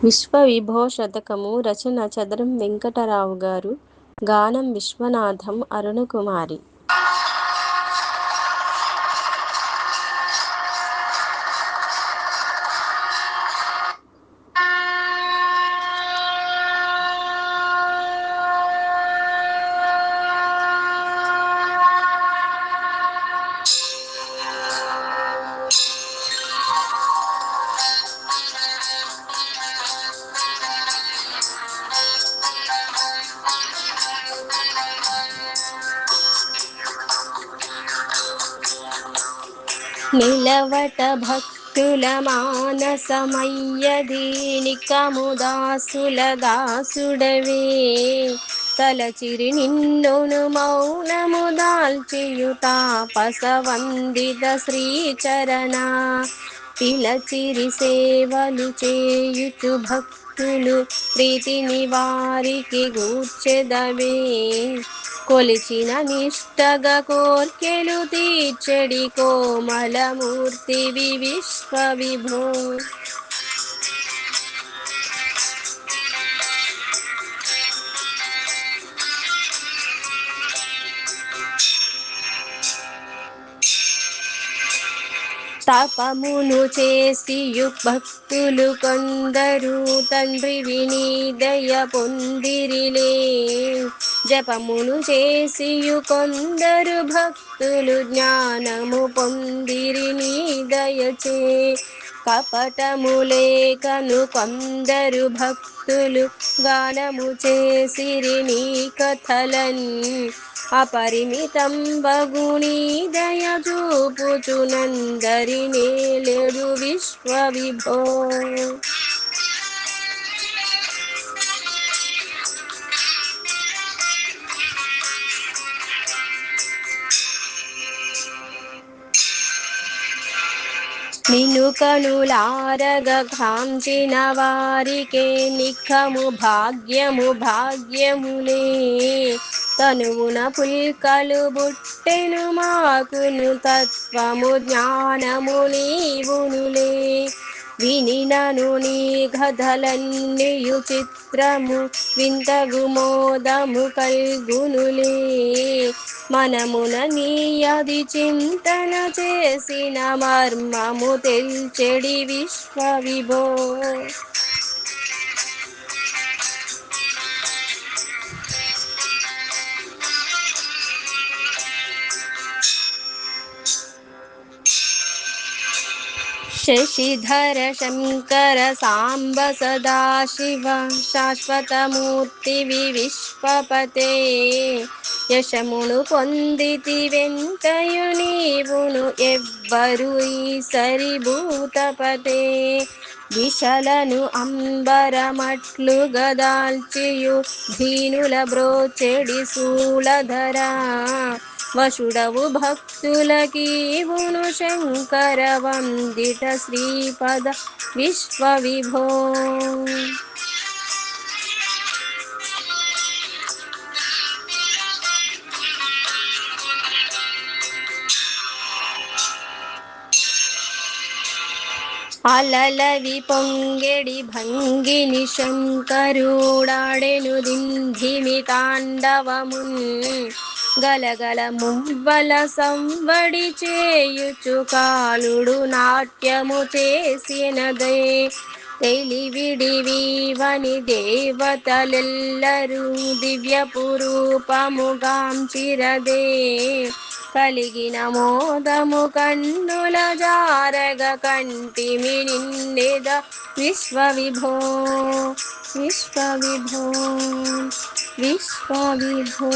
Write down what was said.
విశ్వవిభో శతకము రచన చదరం వెంకటరావు గారు. గానం విశ్వనాథం అరుణకుమారి. నిలవట భక్తుల మానసమయ్యదీనికము దాసుల దాసుడవే, తలచిరి నిన్నును మౌనము దాల్చియు తాపసవందిత శ్రీచరణ, పిలచిరి సేవలు చేయుచు భక్తులు ప్రీతిని వారికి గూర్చెదవే, కొలిచిన నిష్టగా కోర్కెలు తీర్చెడి కోమలమూర్తివి విశ్వవిభో. తపమును చేసియు భక్తులు కొందరు తండ్రి విని దయ పొందిరిలే, జపమును చేసియు కొందరు భక్తులు జ్ఞానము పొందిరి నీ దయచే, కపటము లేకను కొందరు భక్తులు గానము చేసిరి నీ కథలన్, అపరిమితం బగుని దయ చూపుచునందరి నేలెడు విశ్వవిభో. నిన్ను కనులారగ కాంచిన వారికే నిఖము భాగ్యము భాగ్యములే, తనువున పుల్కలు బుట్టెను మాకును తత్వము జ్ఞానము నీవునులే, వినినను నీ కథలన్నీయు చిత్రము వింతగు మోదము కల్గునులే, మనమున నీ అది చింతన చేసిన మర్మము తెల్చెడి విశ్వవిభో. శశిధర శంకర సాంబ సదాశివ శాశ్వతమూర్తివి విశ్వపతే, యశమును పొందితి వెంటయు నీవును ఎవ్వరు ఈసరి భూతపతే, దిశలను అంబరమట్లు గదాల్చియు దీనుల బ్రోచెడి శూలధరా, వశుడవు భక్తులకీవును శంకర వందిత శ్రీపద విశ్వవిభో. అలలవి పొంగెడి భంగిని శంకరుడాడెను దింధిమి తాండవమున్, గలగల మువ్వల సంవడి చేయుచు కాలుడు నాట్యము చేసినదే, తెలివిడివీవని దేవతలెల్లరూ దివ్యపురూపముగాంచిరదే, కలిగిన మోదము కన్నుల జారగ కంటిమి నిన్నెద విశ్వవిభో విశ్వవిభో విశ్వవిభో.